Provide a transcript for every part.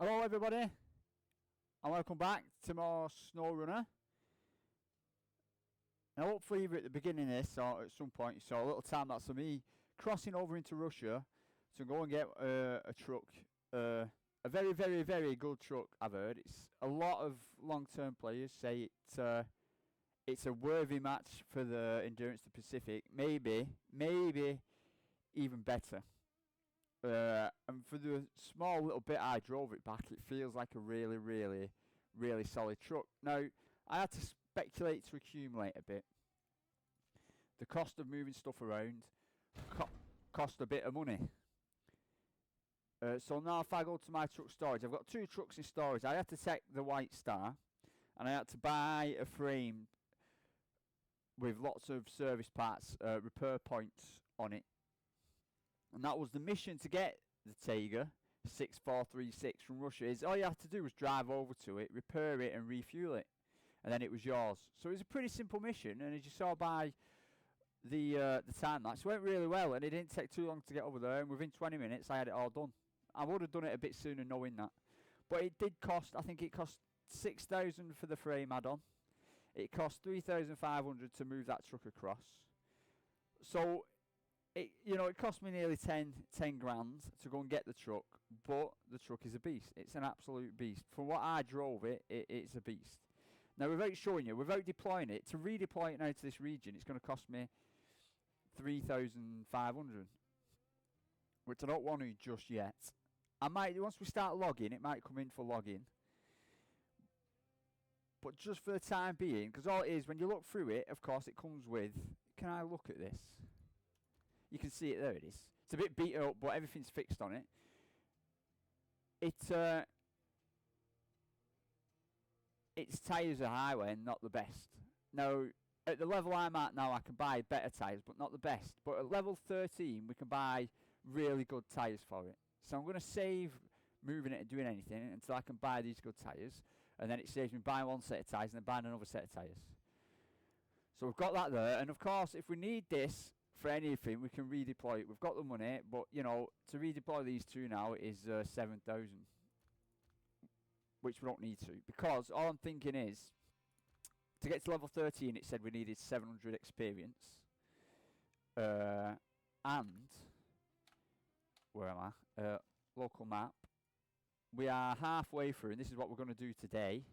Hello everybody, and welcome back to more Snowrunner. Now hopefully either at the beginning of this or at some point you saw a little time lapse of me crossing over into Russia to go and get a truck. A very, very, very good truck, I've heard. It's a lot of long-term players say it's a worthy match for the Endurance to Pacific. Maybe even better. And for the small little bit I drove it back, it feels like a really, really, really solid truck. Now, I had to speculate to accumulate a bit. The cost of moving stuff around cost a bit of money. So now if I go to my truck storage, I've got 2 trucks in storage. I had to take the White Star, and I had to buy a frame with lots of service parts, repair points on it. And that was the mission to get the Tiger 6436 from Russia. Is all you had to do was drive over to it, repair it and refuel it. And then it was yours. So it was a pretty simple mission, and as you saw by the time lapse, it went really well, and it didn't take too long to get over there, and within 20 minutes I had it all done. I would have done it a bit sooner knowing that. But it did cost, I think it cost 6,000 for the frame add-on. It cost 3,500 to move that truck across. So it cost me nearly 10 grand to go and get the truck, but the truck is a beast. It's an absolute beast. For what I drove it's a beast. Now, without showing you, without deploying it, to redeploy it now to this region, it's going to cost me 3,500, which I don't want to just yet. I might, once we start logging, it might come in for logging. But just for the time being, because all it is, when you look through it, of course, it comes with, can I look at this? You can see it, there it is. It's a bit beat up, but everything's fixed on it. Its tyres are highway and not the best. Now, at the level I'm at now, I can buy better tyres, but not the best. But at level 13, we can buy really good tyres for it. So I'm going to save moving it and doing anything until I can buy these good tyres. And then it saves me buying one set of tyres and then buying another set of tyres. So we've got that there. And of course, if we need this for anything, we can redeploy it. We've got the money, but to redeploy these 2 now is 7,000, which we don't need to, because all I'm thinking is to get to level 13 it said we needed 700 experience, and where am I? Local map. We are halfway through, and this is what we're going to do today.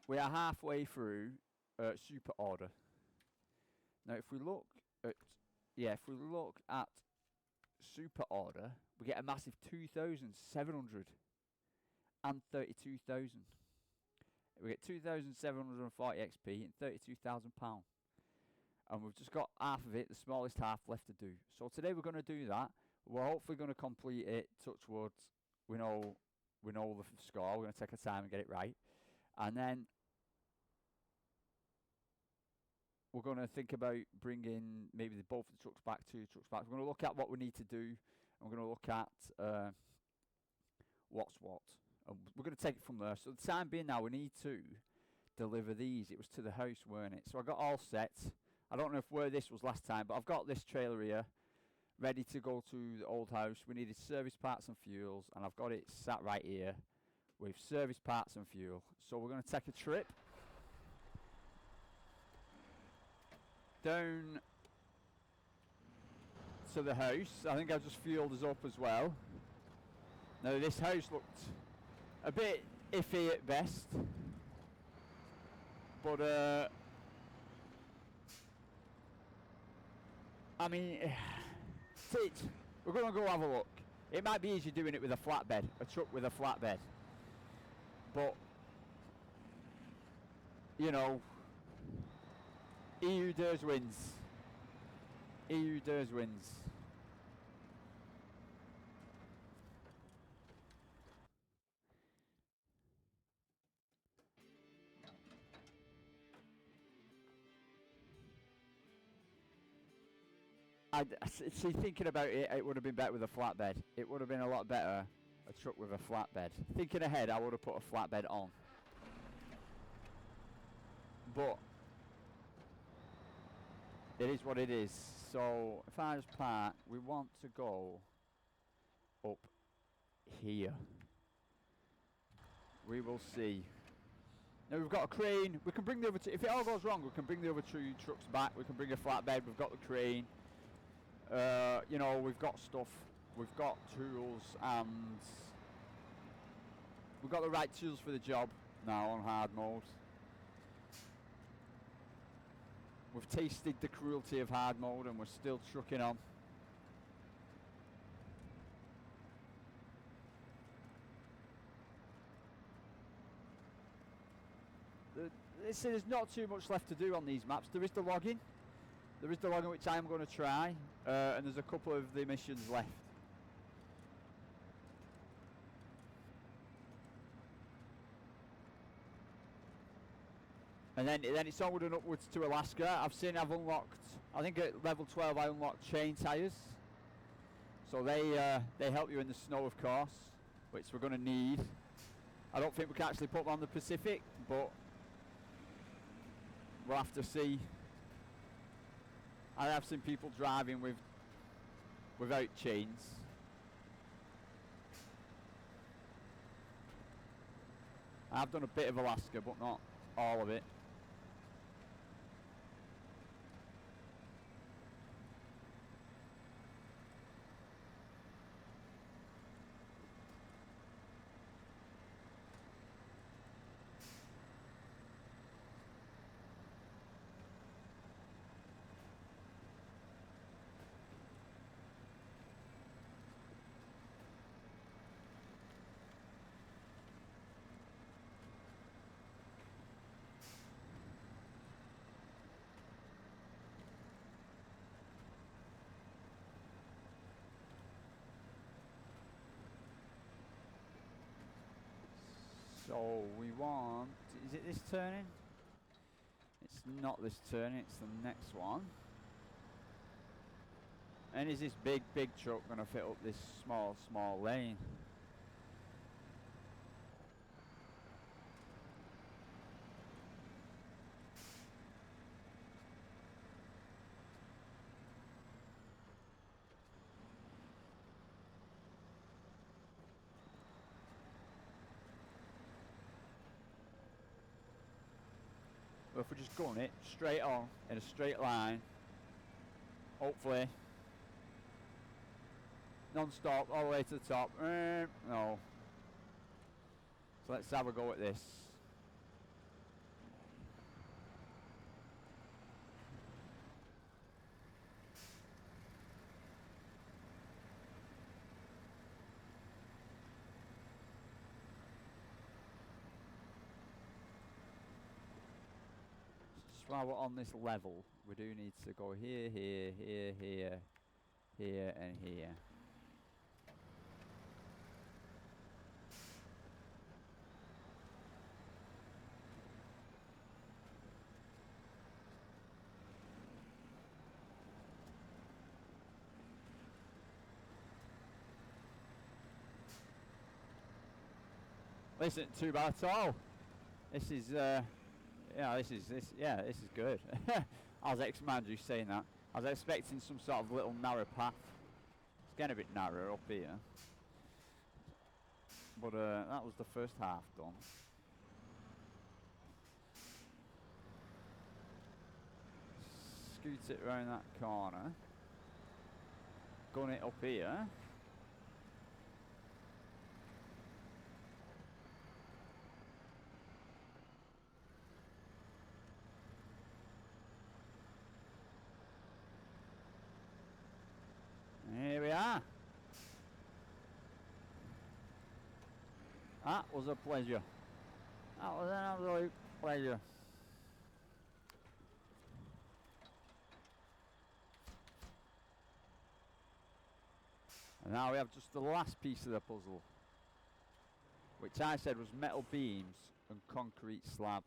We are halfway through super order. Now, if we look at super order, we get a massive 2,700 and 32,000. We get 2,740 XP and £32,000, and we've just got half of it, the smallest half left to do. So today we're going to do that. We're hopefully going to complete it. Touch wood. We know the score. We're going to take our time and get it right, and then we're going to think about bringing maybe both of the trucks back, 2 trucks back. We're going to look at what we need to do, and we're going to look at what's what. And we're going to take it from there. So the time being now, we need to deliver these. It was to the house, weren't it? So I got all set. I don't know where this was last time, but I've got this trailer here ready to go to the old house. We needed service parts and fuels, and I've got it sat right here with service parts and fuel. So we're going to take a trip down to the house. I think I've just fueled us up as well. Now, this house looked a bit iffy at best, but I mean, we're going to go have a look. It might be easier doing it with a flatbed, a truck with a flatbed, but EU does wins. EU does wins. See, thinking about it, it would have been better with a flatbed. It would have been a lot better, a truck with a flatbed. Thinking ahead, I would have put a flatbed on. But it is what it is. So if I just park, we want to go up here. We will see. Now we've got a crane. We can bring the other two. If it all goes wrong, we can bring the other two trucks back. We can bring a flatbed. We've got the crane. You know, we've got stuff. We've got tools, and we've got the right tools for the job now on hard mode. We've tasted the cruelty of hard mode, and we're still trucking on. There's not too much left to do on these maps. There is the logging. There is the logging, which I am going to try. And there's a couple of the missions left. And then it's onward and upwards to Alaska. I've unlocked, I think at level 12 I unlocked chain tyres. So they help you in the snow, of course, which we're going to need. I don't think we can actually put them on the Pacific, but we'll have to see. I have seen people driving without chains. I've done a bit of Alaska, but not all of it. So we want, is it this turning? It's not this turning, it's the next one. And is this big truck going to fit up this small lane? Well, if we're just going it straight on in a straight line, hopefully non-stop all the way to the top. No. So let's have a go at this. While we're on this level, we do need to go here, here, here, here, here, and here. This isn't too bad at all. This is yeah, this is good. I was you saying that. I was expecting some sort of little narrow path. It's getting a bit narrow up here. But that was the first half done. Scoot it around that corner. Gun it up here. Here we are. That was a pleasure. That was an absolute pleasure. And now we have just the last piece of the puzzle, which I said was metal beams and concrete slab,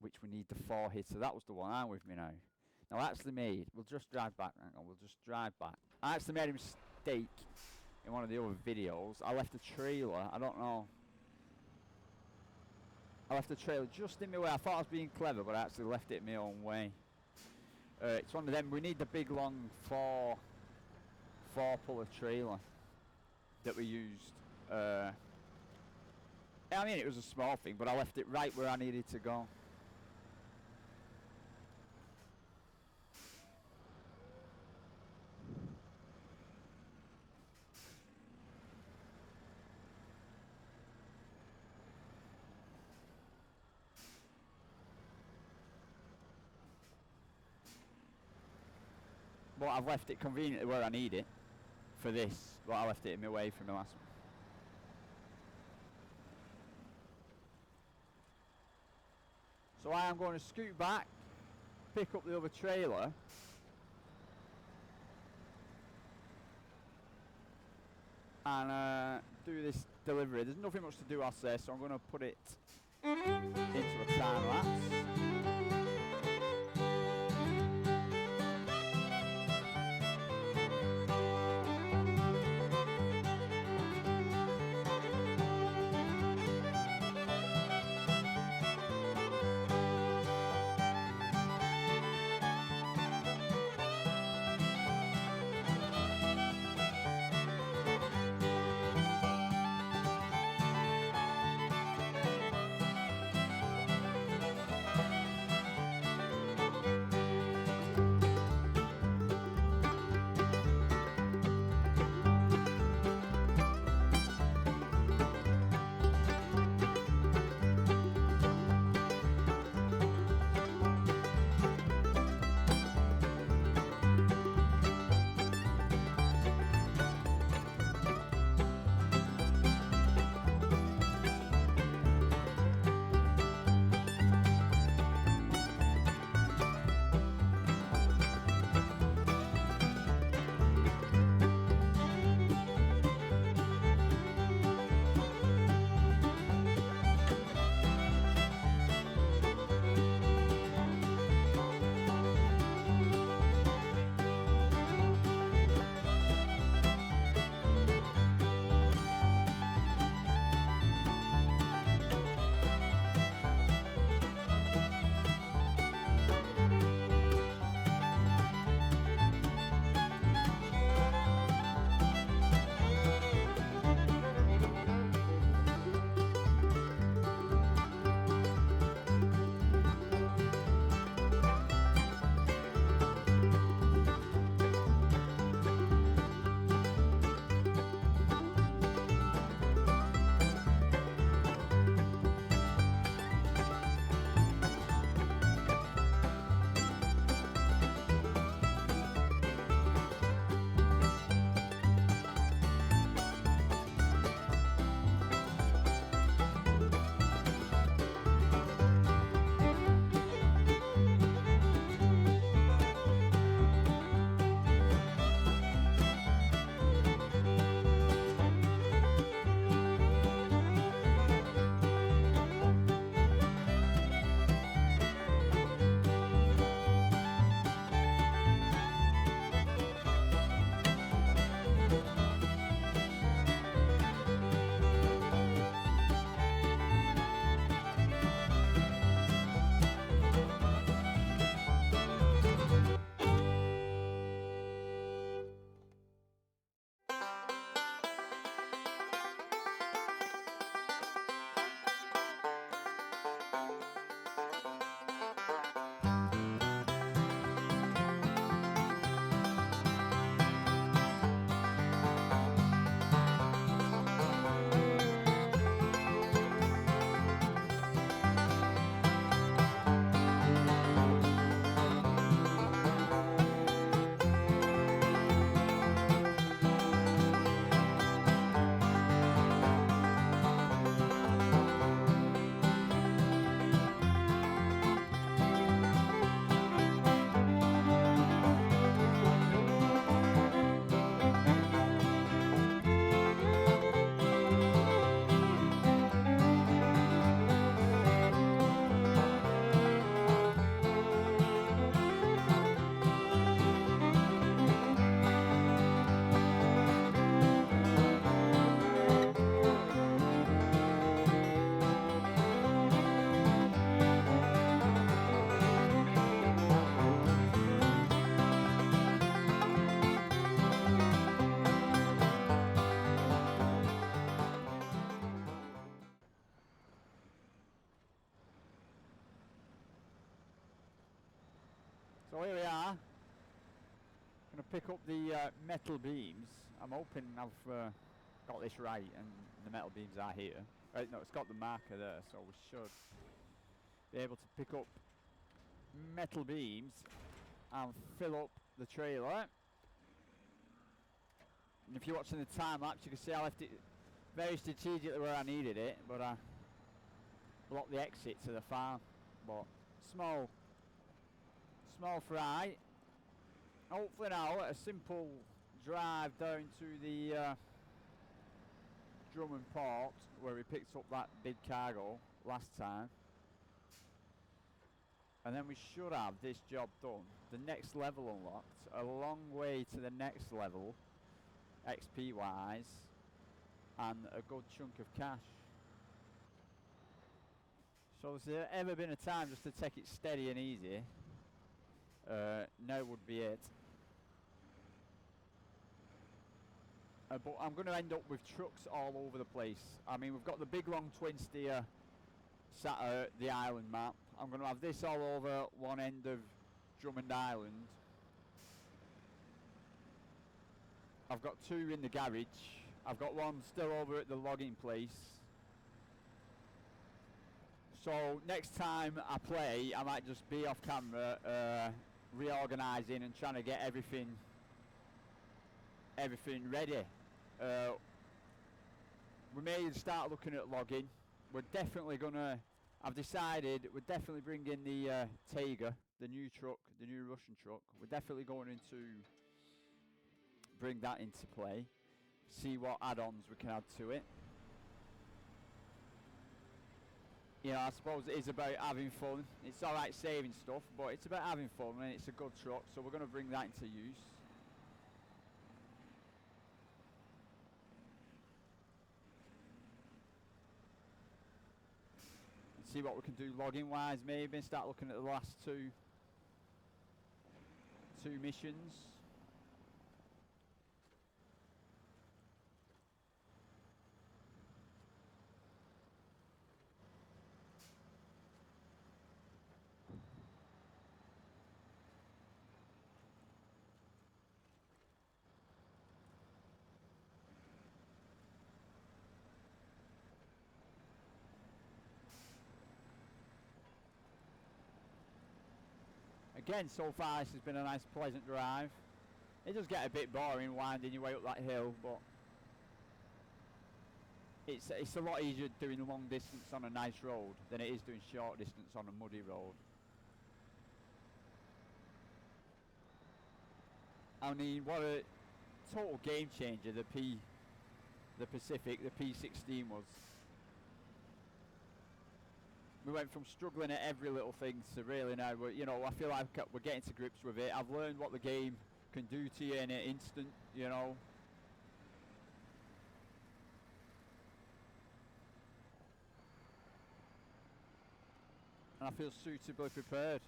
which we need the 4 hits. So that was the one. I'm with me now. Now I actually made, we'll just drive back, hang on, we'll just drive back. I actually made a mistake in one of the other videos. I left a trailer, I don't know. I left the trailer just in my way. I thought I was being clever, but I actually left it my own way. It's one of them, we need the big long 4-puller trailer. that we used. I mean, it was a small thing, but I left it right where I needed to go. But I've left it conveniently where I need it for this, but I left it in my way from the last one. So I am going to scoot back, pick up the other trailer, and do this delivery. There's nothing much to do, I'll say, so I'm going to put it into a time lapse. So here we are. Going to pick up the metal beams. I'm hoping I've got this right and the metal beams are here. No, it's got the marker there, so we should be able to pick up metal beams and fill up the trailer. And if you're watching the time lapse, you can see I left it very strategically where I needed it, but I blocked the exit to the farm. But small fry. Hopefully now a simple drive down to the Drummond port where we picked up that big cargo last time. And then we should have this job done. The next level unlocked, a long way to the next level, XP wise, and a good chunk of cash. So has there ever been a time just to take it steady and easy? Now would be it. But I'm going to end up with trucks all over the place. I mean, we've got the big long twin steer sat at the island map. I'm going to have this all over one end of Drummond Island. I've got two in the garage. I've got one still over at the logging place. So next time I play, I might just be off camera, reorganising and trying to get everything ready. We may start looking at logging. We're definitely gonna. I've decided we're definitely bringing the Tiger, the new truck, the new Russian truck. We're definitely going into bring that into play. See what add-ons we can add to it. You know, I suppose it is about having fun. It's alright saving stuff, but it's about having fun and it's a good truck, so we're going to bring that into use. And see what we can do logging wise, maybe start looking at the last two missions. Again, so far this has been a nice pleasant drive. It does get a bit boring winding your way up that hill, but it's a lot easier doing long distance on a nice road than it is doing short distance on a muddy road. I mean, what a total game changer the Pacific, the P16 was. We went from struggling at every little thing to really now, you know, I feel like we're getting to grips with it. I've learned what the game can do to you in an instant, you know. And I feel suitably prepared.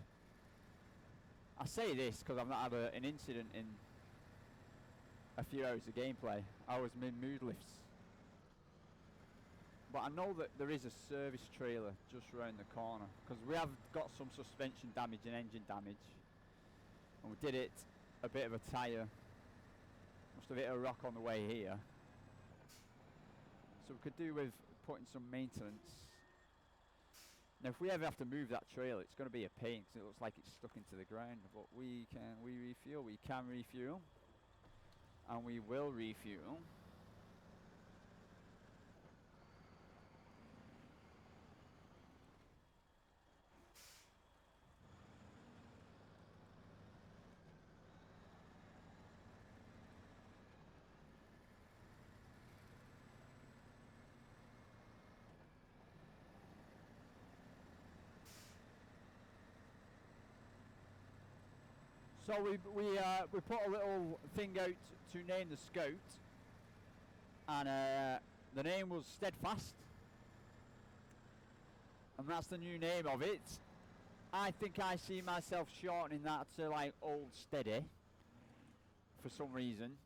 I say this because I've not had an incident in a few hours of gameplay. I was in mood lifts. But I know that there is a service trailer just around the corner, because we have got some suspension damage and engine damage, and we did it a bit of a tyre. Must have hit a rock on the way here, so we could do with putting some maintenance. Now if we ever have to move that trailer, it's going to be a pain because it looks like it's stuck into the ground, but we can refuel, and we will refuel. So we put a little thing out to name the Scout, and the name was Steadfast, and that's the new name of it. I think I see myself shortening that to like Old Steady for some reason.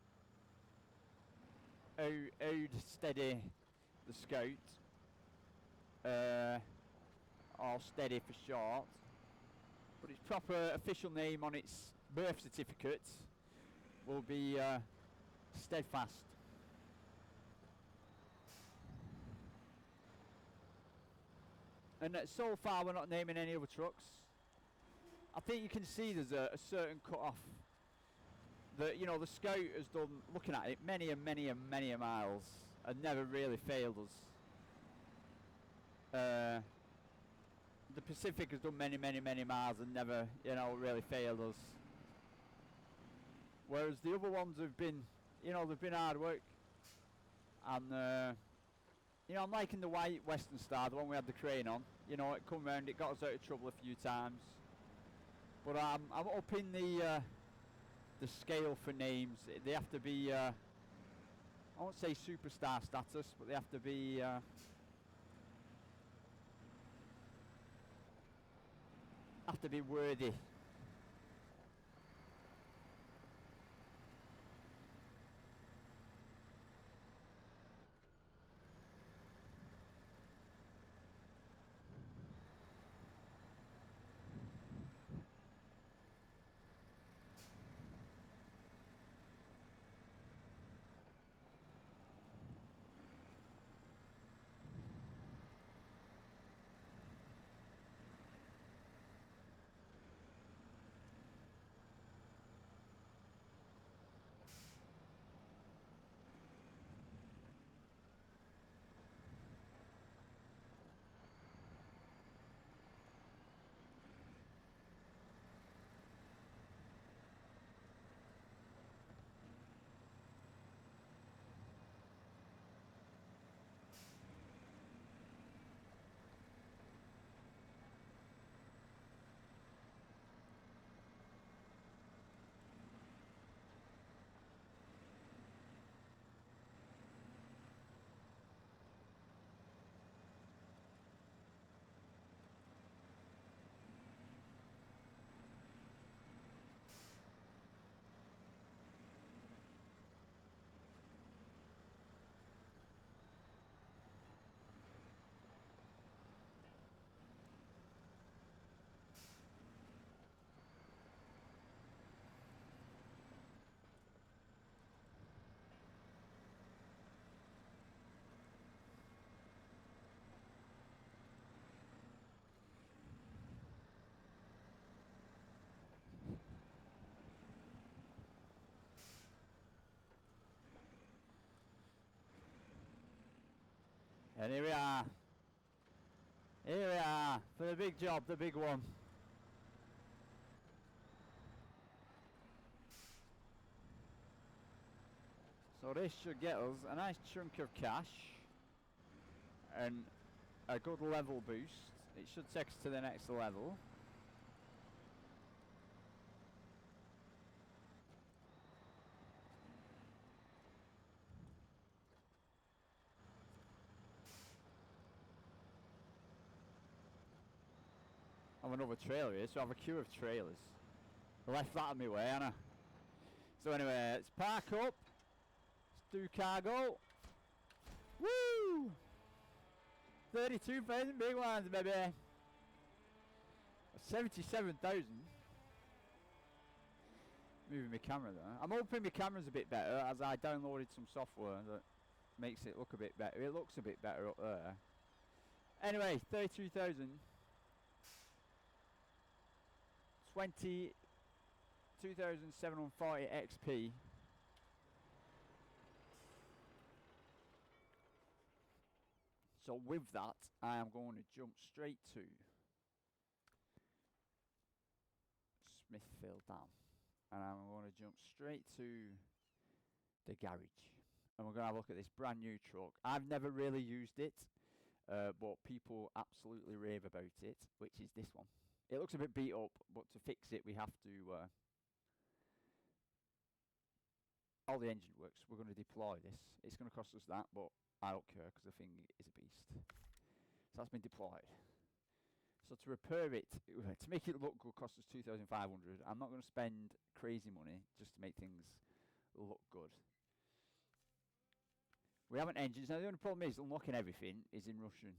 Old Steady the Scout, or Steady for short. but its proper official name on its birth certificate will be Steadfast. And so far we're not naming any other trucks. I think you can see there's a certain cut-off. The Scout has done, looking at it, many and many and many miles and never really failed us. The Pacific has done many, many, many miles and never, really failed us. Whereas the other ones have been, they've been hard work. And, I'm liking the white Western Star, the one we had the crane on. It come round, it got us out of trouble a few times. But I'm up in the scale for names. They have to be, I won't say superstar status, but they have to be, worthy. And here we are. Here we are for the big job, the big one. So this should get us a nice chunk of cash and a good level boost. It should take us to the next level. I have another trailer here, so I have a queue of trailers. I left that on my way, Anna. So anyway, let's park up. Let's do cargo. Woo! 32,000 big ones, baby. 77,000. Moving my camera there. I'm hoping my camera's a bit better as I downloaded some software that makes it look a bit better. It looks a bit better up there. Anyway, 32,000. 2,740 XP. So with that, I am going to jump straight to Smithfield Dam. And I'm going to jump straight to the garage. And we're going to have a look at this brand new truck. I've never really used it, but people absolutely rave about it, which is this one. It looks a bit beat up, but to fix it we have to... all the engine works. We're going to deploy this. It's going to cost us that, but I don't care because the thing is a beast. So that's been deployed. So to repair it, to make it look good, cost us 2,500. I'm not going to spend crazy money just to make things look good. We haven't engines. Now the only problem is unlocking everything is in Russian.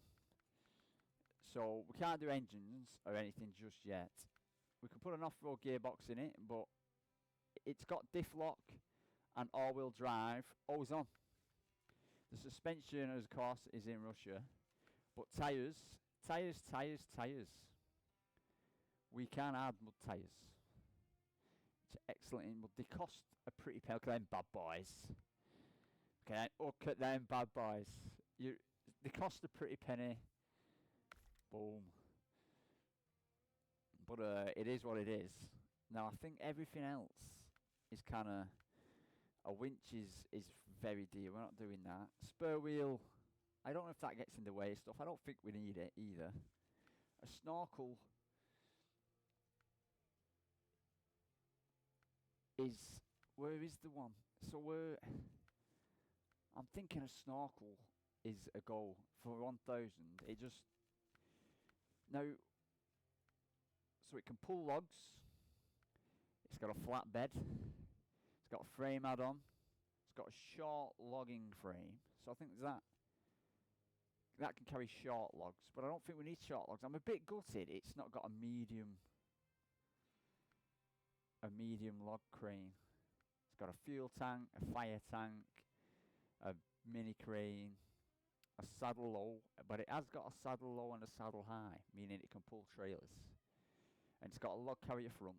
So we can't do engines or anything just yet. We could put an off-road gearbox in it, but it's got diff lock and all-wheel drive, always on. The suspension, of course, is in Russia, but tyres. We can add mud tyres. It's excellent in mud. They cost a pretty penny. Look at them bad boys. Okay, look at them bad boys. They cost a pretty penny. Boom. But it is what it is. Now I think everything else is kind of a winch is very dear. We're not doing that. Spur wheel. I don't know if that gets in the way of stuff. I don't think we need it either. A snorkel is where is the one? So I'm thinking a snorkel is a goal for 1,000. It just now. So it can pull logs. It's got a flat bed. It's got a frame add-on. It's got a short logging frame. So I think that can carry short logs. But I don't think we need short logs. I'm a bit gutted it's not got a medium log crane. It's got a fuel tank, a fire tank, a mini crane, a saddle low. But it has got a saddle low and a saddle high, meaning it can pull trailers. And it's got a log carrier front.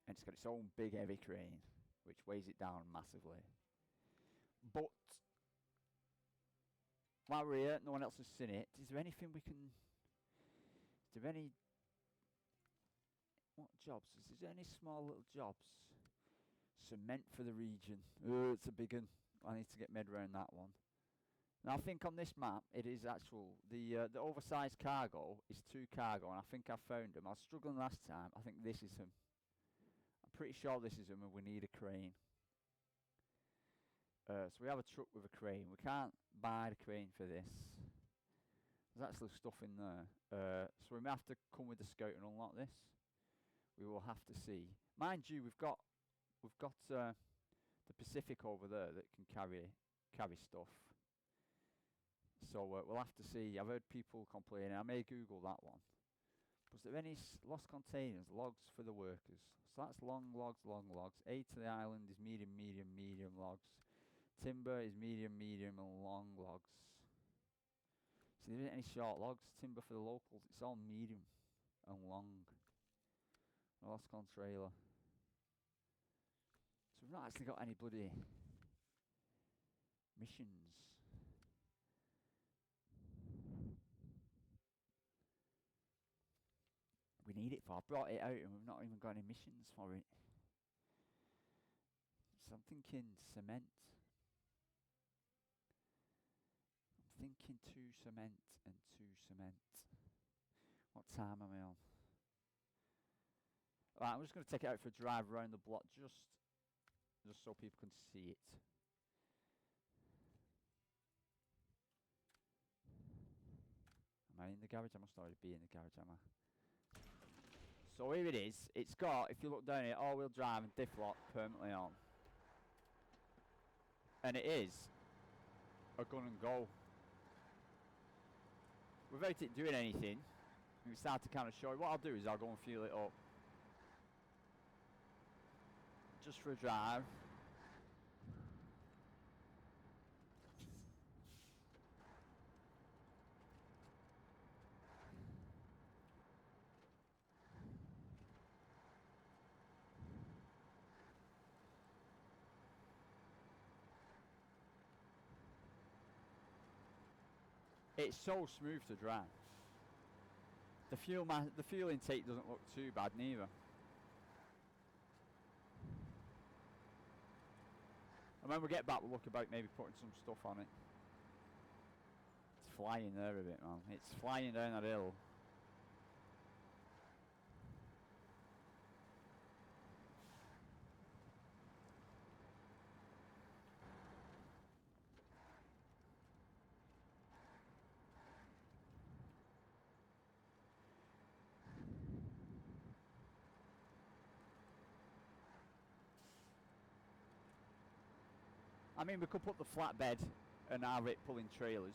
And it's got its own big heavy crane, which weighs it down massively. But while we're here, no one else has seen it. Is there anything we can... Is there any... What jobs? Is there any small little jobs? Cement for the region. Oh, it's a big one. I need to get my head around that one. Now I think on this map it is actual. The oversized cargo is 2 cargo, and I think I found them. I was struggling last time. I think this is them. I'm pretty sure this is them, and we need a crane. So we have a truck with a crane. We can't buy the crane for this. There's actually stuff in there. So we may have to come with the scout and unlock this. We will have to see. Mind you, we've got the Pacific over there that can carry stuff. So we'll have to see. I've heard people complaining. I may Google that one. Was there any lost containers? Logs for the workers. So that's long logs. Aid to the island is medium logs. Timber is medium and long logs. So there isn't any short logs. Timber for the locals. It's all medium and long. Lost con trailer. So we've not actually got any bloody missions. We need it for. I brought it out and we've not even got any missions for it. So I'm thinking cement. I'm thinking 2 cement and 2 cement. What time am I on? Right, I'm just going to take it out for a drive around the block just so people can see it. Am I in the garage? I must already be in the garage, am I? So here it is. It's got, if you look down here, all-wheel drive and diff lock permanently on. And it is a gun and go. Without it doing anything, we start to kind of show you. What I'll do is I'll go and fuel it up. Just for a drive. It's so smooth to drive. The fuel intake doesn't look too bad neither. And when we get back, we'll look about maybe putting some stuff on it. It's flying there a bit, man. It's flying down that hill. I mean, we could put the flatbed and have it pulling trailers.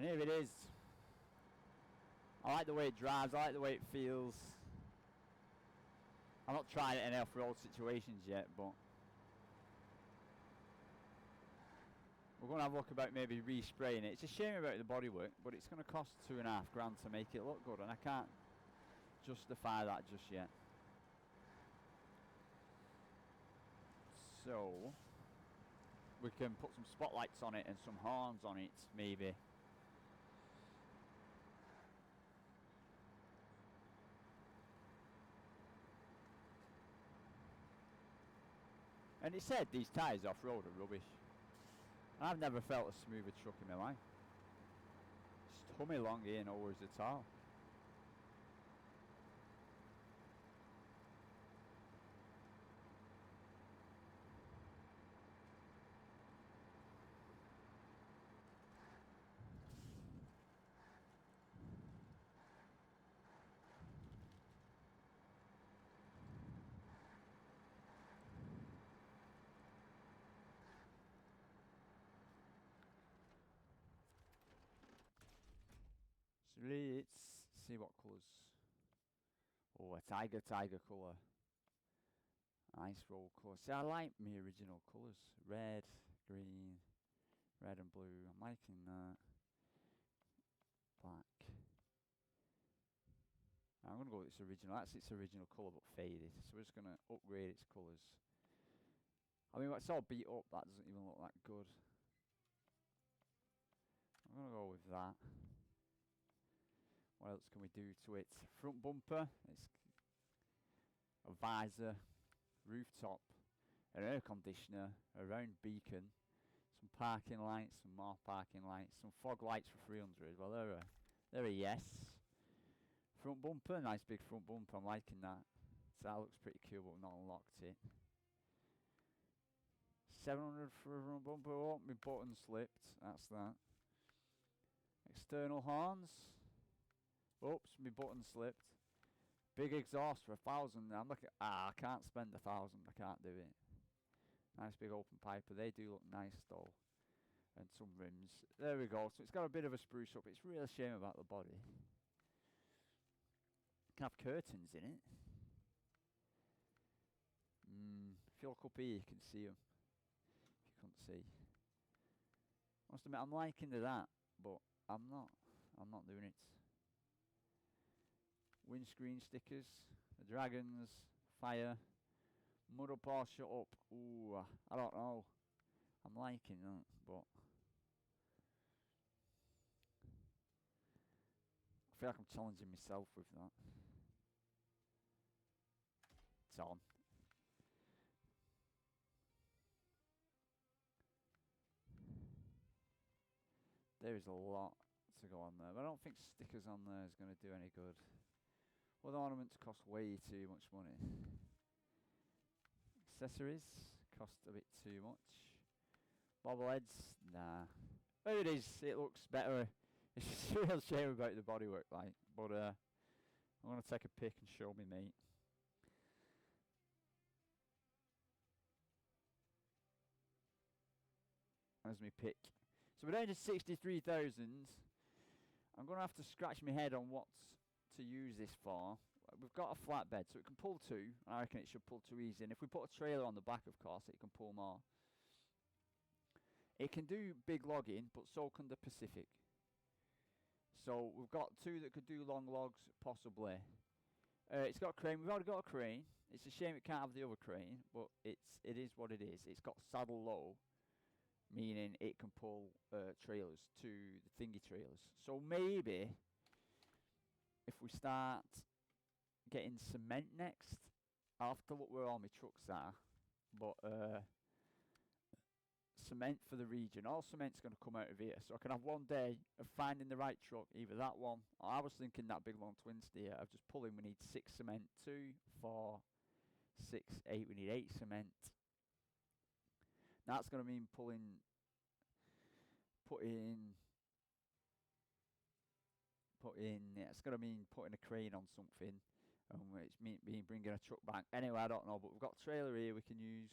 And here it is. I like the way it drives, I like the way it feels. I'm not trying it in off-road situations yet, but we're going to have a look about maybe respraying it. It's a shame about the bodywork, but it's going to cost £2.5 grand to make it look good, and I can't justify that just yet. So we can put some spotlights on it and some horns on it, maybe. And it said these tyres off-road are rubbish. I've never felt a smoother truck in my life. Just humming along here, no worries at all. So let's see what colours. Oh, a tiger colour. Nice roll colour. See, I like my original colours. Red, green, red and blue. I'm liking that. Black. I'm going to go with its original. That's its original colour but faded. So we're just going to upgrade its colours. I mean, it's all beat up. That doesn't even look that good. I'm going to go with that. What else can we do to it? Front bumper. It's a visor. Rooftop. An air conditioner. A round beacon. Some parking lights. Some more parking lights. Some fog lights for 300. Well, they're a yes. Front bumper. Nice big front bumper. I'm liking that. So that looks pretty cool, but we've not unlocked it. 700 for a front bumper. Oh, my button slipped. That's that. External horns. Oops, my button slipped. Big exhaust for 1,000. I'm looking. I can't spend 1,000. I can't do it. Nice big open piper. They do look nice though. And some rims. There we go. So it's got a bit of a spruce up. It's a real shame about the body. Can have curtains in it. If you look up here, you can see them. If you couldn't see. Must admit, I'm liking that, but I'm not doing it. Windscreen stickers, the dragons, fire, mud up or shut up. Ooh, I don't know. I'm liking that, but I feel like I'm challenging myself with that. It's on. There is a lot to go on there, but I don't think stickers on there is going to do any good. Well, the ornaments cost way too much money. Accessories cost a bit too much. Bobbleheads, nah. There it is. It looks better. It's just a real shame about the bodywork, like. But I'm going to take a pic and show me mate. There's my pic. So we're down to 63,000. I'm going to have to scratch my head on what to use this for. We've got a flatbed, so it can pull two. I reckon it should pull two easy. And if we put a trailer on the back, of course, it can pull more. It can do big logging, but so can the Pacific. So we've got two that could do long logs, possibly. It's got a crane. We've already got a crane. It's a shame it can't have the other crane, but it is what it is. It's got saddle low, meaning it can pull trailers to the thingy trailers. So maybe if we start getting cement next, I'll have to look where all my trucks are. But cement for the region. All cement's going to come out of here. So I can have one day of finding the right truck, either that one, or I was thinking that big long twin steer of just pulling. We need 6 cement, 2, 4, 6, 8. We need 8 cement. That's going to mean putting it's going to mean putting a crane on something. It's me bringing a truck back. Anyway, I don't know, but we've got a trailer here we can use.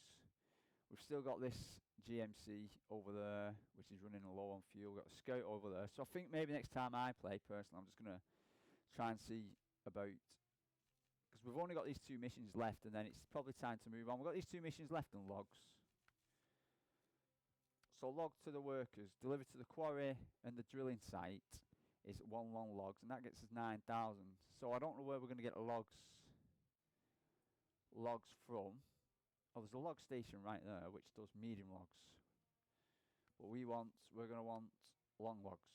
We've still got this GMC over there, which is running low on fuel. We've got a Scout over there. So I think maybe next time I play, personally, I'm just going to try and see about... Because we've only got these 2 missions left, and then it's probably time to move on. We've got these 2 missions left and logs. So log to the workers, deliver to the quarry and the drilling site is 1 long logs, and that gets us 9,000. So I don't know where we're going to get the logs from. Oh, there's a log station right there which does medium logs, but we're going to want long logs.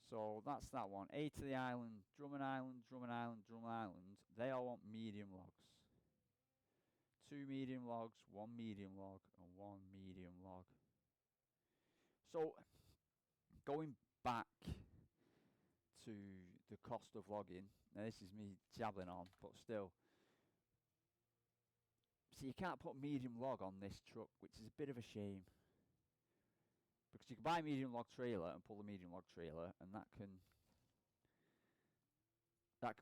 So that's that one. A to the island, Drummond Island, Drummond Island, Drummond Island. They all want medium logs. 2 medium logs, 1 medium log, and 1 medium log. So going back to the cost of logging. Now this is me jabbling on, but still. So you can't put medium log on this truck, which is a bit of a shame. Because you can buy a medium log trailer and pull the medium log trailer, and that can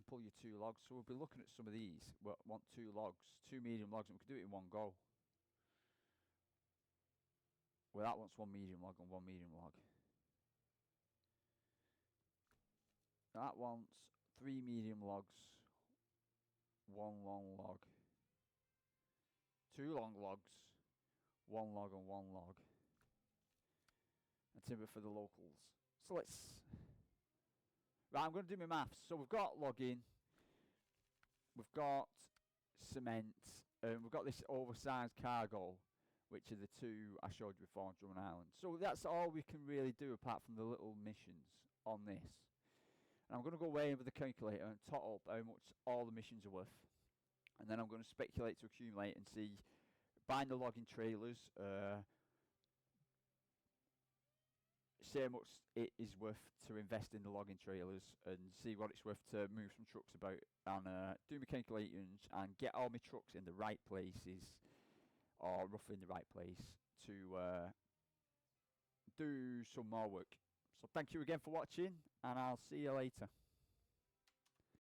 pull you 2 logs. So we'll be looking at some of these. We want 2 logs, 2 medium logs, and we can do it in one go. Well, that wants 1 medium log and 1 medium log. That wants 3 medium logs, 1 long log. 2 long logs, 1 log and 1 log. And timber for the locals. So let's... Right, I'm going to do my maths. So we've got logging, we've got cement, and we've got this oversized cargo, which are the 2 I showed you before on Drummond Island. So that's all we can really do apart from the little missions on this. And I'm going to go away with the calculator and tot up how much all the missions are worth. And then I'm going to speculate to accumulate and see, buying the logging trailers, see how much it is worth to invest in the logging trailers, and see what it's worth to move some trucks about, and do my calculations and get all my trucks in the right places, or roughly in the right place, to do some more work. So thank you again for watching, and I'll see you later.